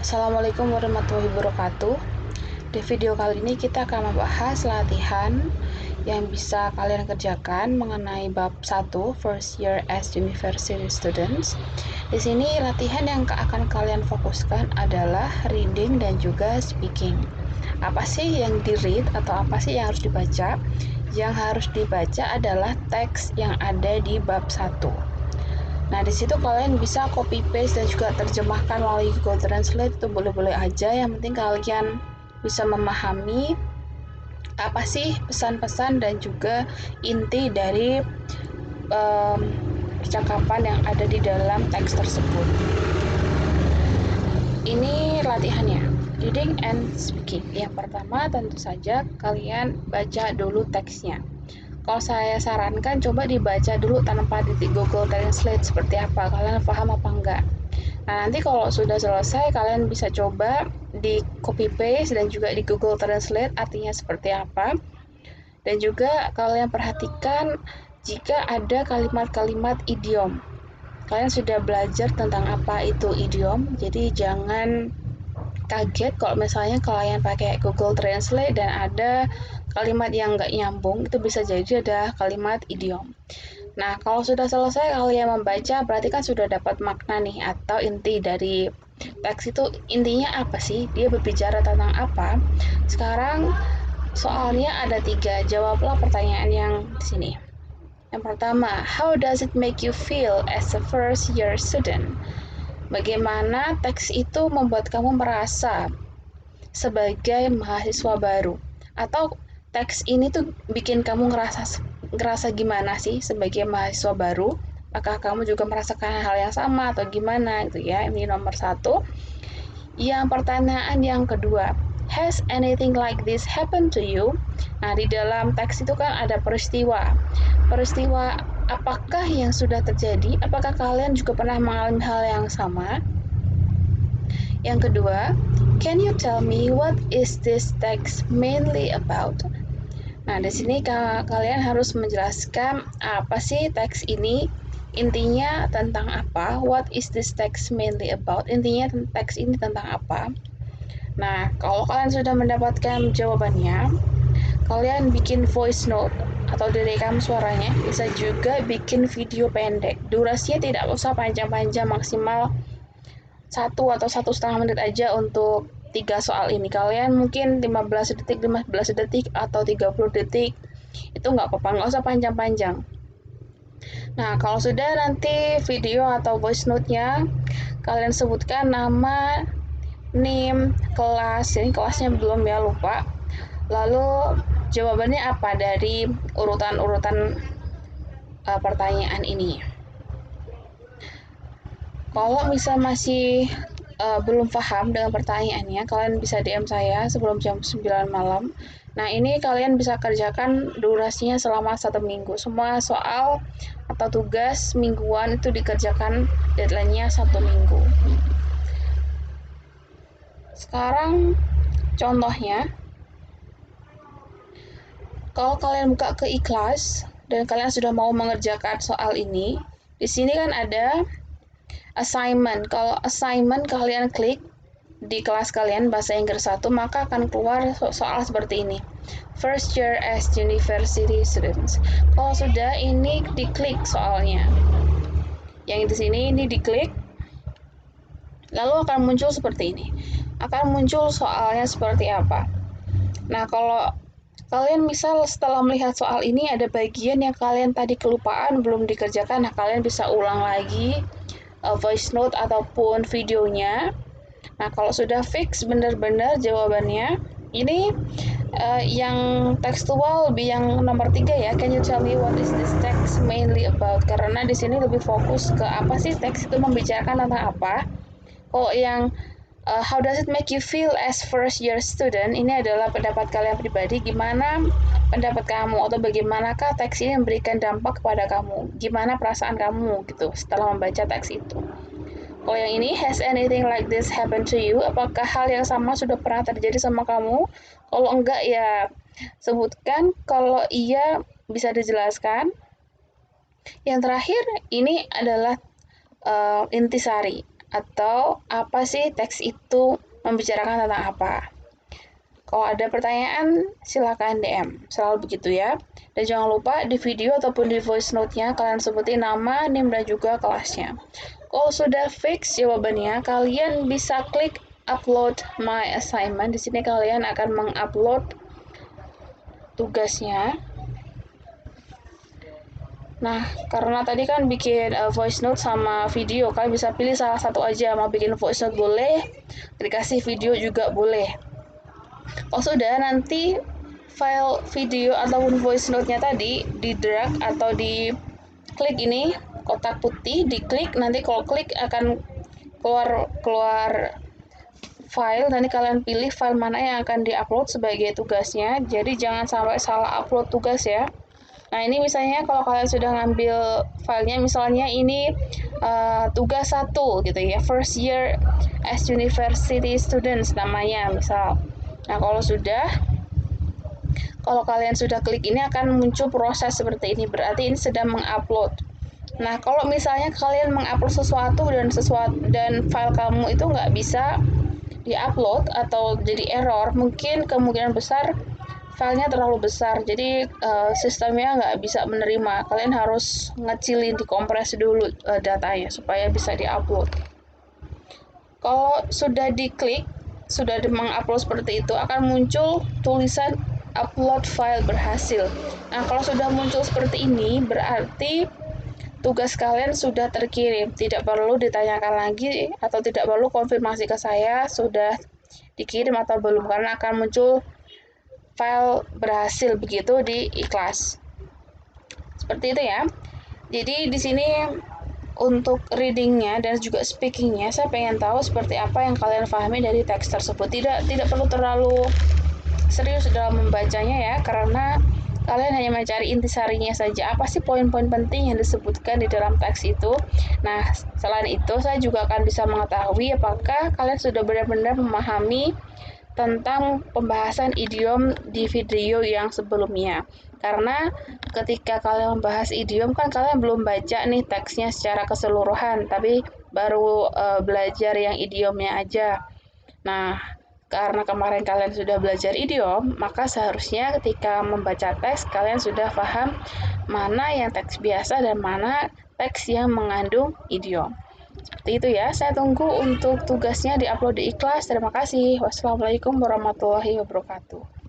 Assalamualaikum warahmatullahi wabarakatuh. Di video kali ini kita akan membahas latihan yang bisa kalian kerjakan mengenai bab 1 First Year as University Students. Di sini latihan yang akan kalian fokuskan adalah reading dan juga speaking. Apa sih yang di-read atau apa sih yang harus dibaca? Yang harus dibaca adalah teks yang ada di bab 1. Nah, di situ kalian bisa copy paste dan juga terjemahkan melalui Google Translate, itu boleh-boleh aja. Yang penting kalian bisa memahami apa sih pesan-pesan dan juga inti dari percakapan yang ada di dalam teks tersebut. Ini latihannya, reading and speaking. Yang pertama tentu saja kalian baca dulu teksnya. Kalau saya sarankan coba dibaca dulu tanpa di Google Translate seperti apa, kalian paham apa enggak. Nah, nanti kalau sudah selesai kalian bisa coba di copy paste dan juga di Google Translate artinya seperti apa. Dan juga kalian perhatikan jika ada kalimat-kalimat idiom. Kalian sudah belajar tentang apa itu idiom, jadi jangan kaget kalau misalnya kalian pakai Google Translate dan ada kalimat yang nggak nyambung, itu bisa jadi ada kalimat idiom. Nah, kalau sudah selesai kalian membaca, berarti kan sudah dapat makna nih, atau inti dari teks itu intinya apa sih? Dia berbicara tentang apa? Sekarang soalnya ada 3, jawablah pertanyaan yang di sini. Yang pertama, how does it make you feel as a first year student? Bagaimana teks itu membuat kamu merasa sebagai mahasiswa baru, atau teks ini tuh bikin kamu ngerasa gimana sih sebagai mahasiswa baru? Apakah kamu juga merasakan hal yang sama atau gimana gitu ya? Ini nomor 1. Yang pertanyaan yang kedua, has anything like this happened to you? Nah, di dalam teks itu kan ada peristiwa. Peristiwa apakah yang sudah terjadi? Apakah kalian juga pernah mengalami hal yang sama? Yang kedua, can you tell me what is this text mainly about? Nah, di sini kalian harus menjelaskan apa sih teks ini, intinya tentang apa. What is this text mainly about? Intinya teks ini tentang apa. Nah, kalau kalian sudah mendapatkan jawabannya, kalian bikin voice note atau direkam suaranya. Bisa juga bikin video pendek. Durasinya tidak usah panjang-panjang, maksimal 1 atau 1,5 menit aja untuk 3 soal ini. Kalian mungkin 15 detik, 15 detik, atau 30 detik. Itu nggak apa-apa, nggak usah panjang-panjang. Nah, kalau sudah nanti video atau voice note-nya, kalian sebutkan nama, name, kelas. Ini kelasnya belum ya, lupa. Lalu jawabannya apa dari urutan-urutan pertanyaan ini. Kalau misal masih belum paham dengan pertanyaannya, kalian bisa DM saya sebelum jam 9 malam. Nah, ini kalian bisa kerjakan durasinya selama 1 minggu. Semua soal atau tugas mingguan itu dikerjakan deadline-nya 1 minggu. Sekarang contohnya, kalau kalian buka ke iKlas dan kalian sudah mau mengerjakan soal ini, di sini kan ada assignment. Kalau assignment kalian klik di kelas kalian bahasa Inggris 1, maka akan keluar soal seperti ini. First year as university students. Kalau sudah, ini diklik soalnya. Yang di sini ini diklik, lalu akan muncul seperti ini. Akan muncul soalnya seperti apa. Nah, kalau kalian misal setelah melihat soal ini ada bagian yang kalian tadi kelupaan belum dikerjakan, nah kalian bisa ulang lagi voice note ataupun videonya. Nah, kalau sudah fix benar-benar jawabannya, ini yang tekstual lebih yang nomor 3 ya. Can you tell me what is this text mainly about? Karena di sini lebih fokus ke apa sih teks itu membicarakan tentang apa. Kalau yang how does it make you feel as first year student, ini adalah pendapat kalian pribadi, gimana pendapat kamu atau bagaimanakah teks ini memberikan dampak kepada kamu, gimana perasaan kamu gitu setelah membaca teks itu. Kalau yang ini, has anything like this happened to you? Apakah hal yang sama sudah pernah terjadi sama kamu? Kalau enggak ya sebutkan, kalau iya bisa dijelaskan. Yang terakhir ini adalah intisari. atau apa sih teks itu membicarakan tentang apa. Kalau ada pertanyaan, silakan DM. Selalu begitu ya. Dan jangan lupa di video ataupun di voice note-nya kalian sebutin nama, NIM, dan juga kelasnya. Kalau sudah fix jawabannya, kalian bisa klik upload my assignment. Di sini kalian akan mengupload tugasnya. Nah, karena tadi kan bikin voice note sama video, kalian bisa pilih salah satu aja. Mau bikin voice note boleh, dikasih video juga boleh. Oh sudah, nanti file video ataupun voice note-nya tadi di drag atau di klik ini kotak putih, diklik, nanti kalau klik akan keluar file, nanti kalian pilih file mana yang akan diupload sebagai tugasnya. Jadi jangan sampai salah upload tugas ya. Nah ini misalnya kalau kalian sudah ngambil filenya, misalnya ini tugas 1 gitu ya, first year as university students namanya misal. Nah kalau kalian sudah klik ini akan muncul proses seperti ini, berarti ini sedang mengupload. Nah kalau misalnya kalian mengupload sesuatu dan file kamu itu nggak bisa diupload atau jadi error, mungkin kemungkinan besar filenya terlalu besar, jadi sistemnya nggak bisa menerima. Kalian harus ngecilin, dikompres dulu datanya supaya bisa diupload. Kalau sudah diklik, sudah mengupload seperti itu, akan muncul tulisan upload file berhasil. Nah, kalau sudah muncul seperti ini, berarti tugas kalian sudah terkirim. Tidak perlu ditanyakan lagi atau tidak perlu konfirmasi ke saya sudah dikirim atau belum, karena akan muncul file berhasil begitu di iKlas. Seperti itu ya. Jadi di sini untuk readingnya dan juga speakingnya, saya pengen tahu seperti apa yang kalian pahami dari teks tersebut. Tidak perlu terlalu serius dalam membacanya ya, karena kalian hanya mencari intisarinya saja. Apa sih poin-poin penting yang disebutkan di dalam teks itu? Nah, selain itu saya juga akan bisa mengetahui apakah kalian sudah benar-benar memahami tentang pembahasan idiom di video yang sebelumnya. Karena ketika kalian membahas idiom kan kalian belum baca nih teksnya secara keseluruhan, tapi baru belajar yang idiomnya aja. Nah, karena kemarin kalian sudah belajar idiom, maka seharusnya ketika membaca teks kalian sudah paham mana yang teks biasa dan mana teks yang mengandung idiom. Seperti itu ya, saya tunggu untuk tugasnya diupload di iKlas. Terima kasih. Wassalamualaikum warahmatullahi wabarakatuh.